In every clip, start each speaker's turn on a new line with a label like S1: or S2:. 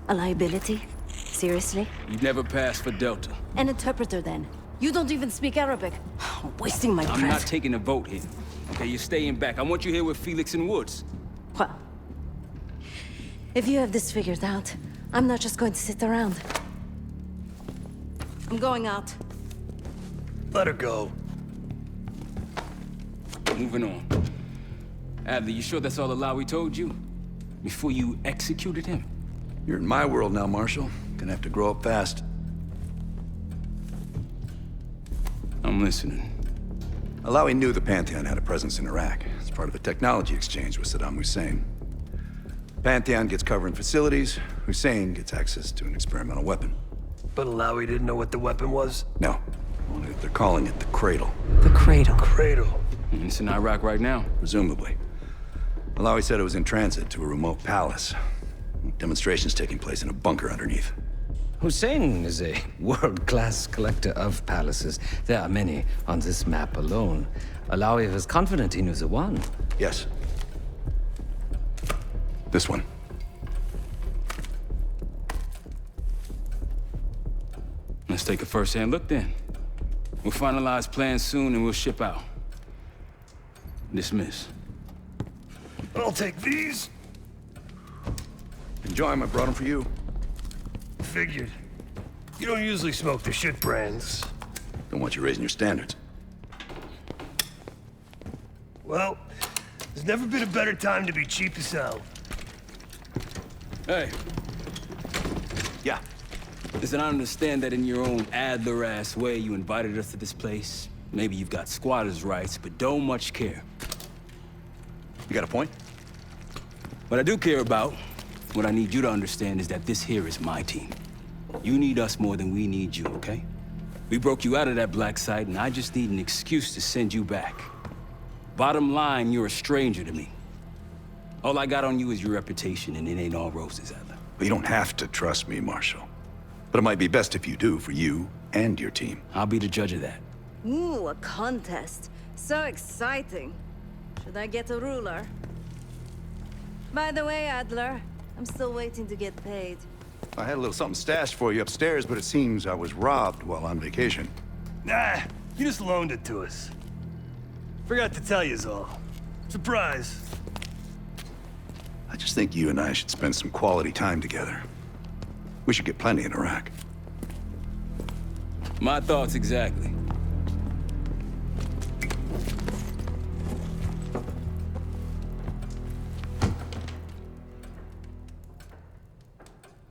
S1: A liability? Seriously?
S2: You never passed for Delta.
S1: An interpreter then? You don't even speak Arabic. Wasting my breath.
S2: I'm not taking a vote here. Okay, you're staying back. I want you here with Felix and Woods.
S1: Well, if you have this figured out, I'm not just going to sit around. I'm going out.
S3: Let her go.
S2: Moving on. Adler, you sure that's all the lie we told you? Before you executed him?
S4: You're in my world now, Marshal. Gonna have to grow up fast.
S2: I'm listening.
S4: Alawi knew the Pantheon had a presence in Iraq. It's part of a technology exchange with Saddam Hussein. Pantheon gets cover in facilities. Hussein gets access to an experimental weapon.
S3: But Alawi didn't know what the weapon was?
S4: No. Only that they're calling it the Cradle.
S1: The Cradle.
S3: Cradle.
S2: It's in Iraq right now.
S4: Presumably. Alawi said it was in transit to a remote palace. Demonstrations taking place in a bunker underneath.
S5: Hussein is a world-class collector of palaces. There are many on this map alone. Alawi was confident he knew the one.
S4: Yes. This one.
S2: Let's take a first-hand look then. We'll finalize plans soon and we'll ship out. Dismiss.
S3: I'll take these.
S4: Enjoy them. I brought them for you.
S3: Figured. You don't usually smoke the shit brands.
S4: Don't want you raising your standards.
S3: Well, there's never been a better time to be cheap as hell.
S2: Hey.
S4: Yeah.
S2: Listen, I understand that in your own Adler-ass way you invited us to this place. Maybe you've got squatters' rights, but don't much care.
S4: You got a point?
S2: What I do care about, what I need you to understand is that this here is my team. You need us more than we need you, okay? We broke you out of that black site, and I just need an excuse to send you back. Bottom line, you're a stranger to me. All I got on you is your reputation, and it ain't all roses, Adler.
S4: But you don't have to trust me, Marshal. But it might be best if you do, for you and your team.
S2: I'll be the judge of that.
S1: Ooh, a contest. So exciting. Should I get a ruler? By the way, Adler, I'm still waiting to get paid.
S4: I had a little something stashed for you upstairs, but it seems I was robbed while on vacation.
S3: Nah, you just loaned it to us. Forgot to tell yous all. Surprise.
S4: I just think you and I should spend some quality time together. We should get plenty in Iraq.
S2: My thoughts exactly.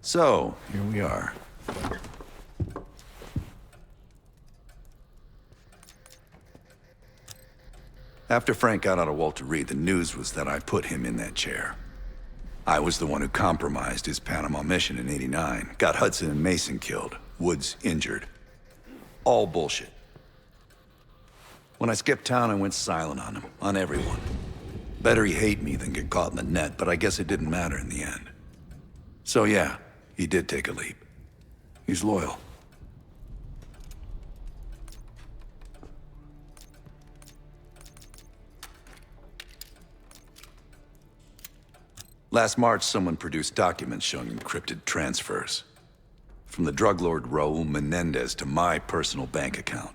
S4: So, here we are. After Frank got out of Walter Reed, the news was that I put him in that chair. I was the one who compromised his Panama mission in '89, got Hudson and Mason killed, Woods injured. All bullshit. When I skipped town, I went silent on him, on everyone. Better he hate me than get caught in the net, but I guess it didn't matter in the end. So yeah, he did take a leap. He's loyal. Last March, someone produced documents showing encrypted transfers. From the drug lord Raul Menendez to my personal bank account.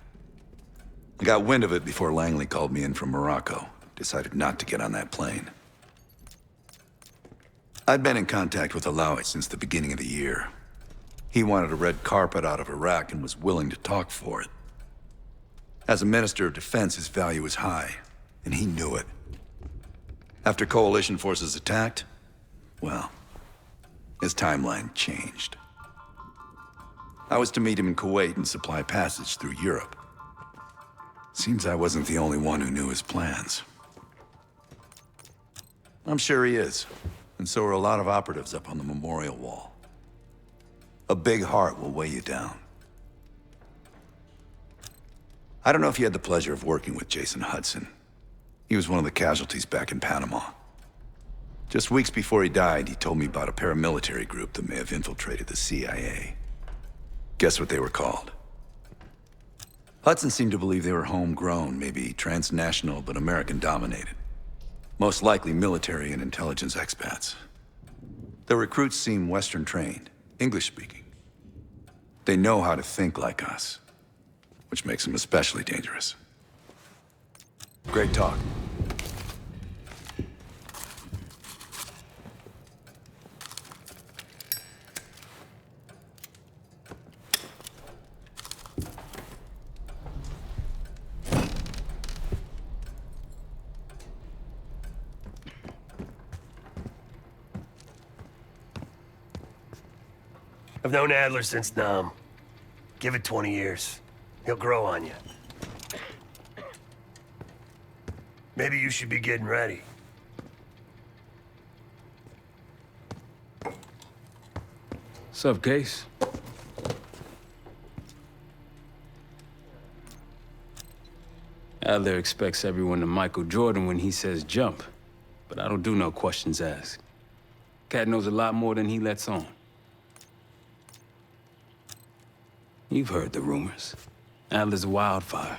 S4: I got wind of it before Langley called me in from Morocco. Decided not to get on that plane. I'd been in contact with Alawi since the beginning of the year. He wanted a red carpet out of Iraq and was willing to talk for it. As a Minister of Defense, his value was high, and he knew it. After coalition forces attacked, well, his timeline changed. I was to meet him in Kuwait and supply passage through Europe. Seems I wasn't the only one who knew his plans. I'm sure he is, and so are a lot of operatives up on the memorial wall. A big heart will weigh you down. I don't know if you had the pleasure of working with Jason Hudson. He was one of the casualties back in Panama. Just weeks before he died, he told me about a paramilitary group that may have infiltrated the CIA. Guess what they were called? Hudson seemed to believe they were homegrown, maybe transnational, but American-dominated. Most likely military and intelligence expats. The recruits seem Western trained, English speaking. They know how to think like us, which makes them especially dangerous. Great talk.
S3: I've known Adler since Nam. Give it 20 years. He'll grow on you. Maybe you should be getting ready.
S2: Sup, Case? Adler expects everyone to Michael Jordan when he says jump, but I don't do no questions asked. Cat knows a lot more than he lets on. You've heard the rumors. Adler's a wildfire.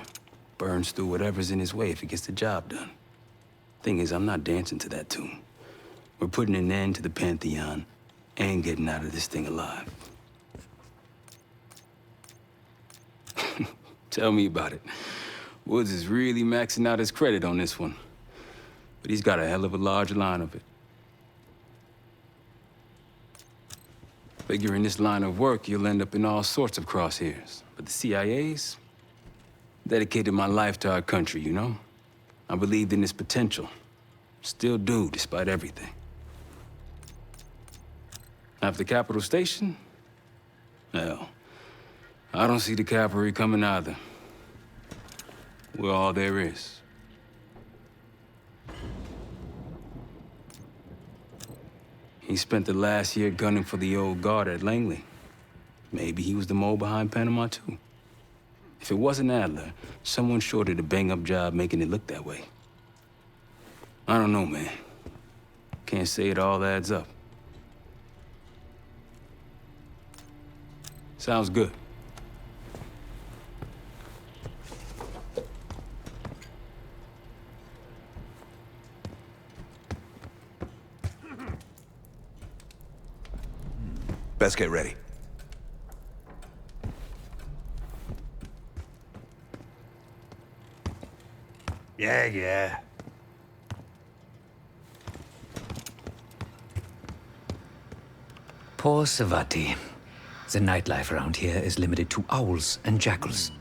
S2: Burns through whatever's in his way if he gets the job done. Thing is, I'm not dancing to that tune. We're putting an end to the Pantheon and getting out of this thing alive. Tell me about it. Woods is really maxing out his credit on this one. But he's got a hell of a large line of it. Figure in this line of work, you'll end up in all sorts of crosshairs. But the CIA's dedicated my life to our country, you know? I believed in its potential. Still do, despite everything. After Capital Station? Hell, I don't see the cavalry coming either. We're all there is. He spent the last year gunning for the old guard at Langley. Maybe he was the mole behind Panama, too. If it wasn't Adler, someone sure did a bang-up job making it look that way. I don't know, man. Can't say it all adds up. Sounds good.
S4: Best get ready.
S3: Yeah.
S5: Poor Savati. The nightlife around here is limited to owls and jackals.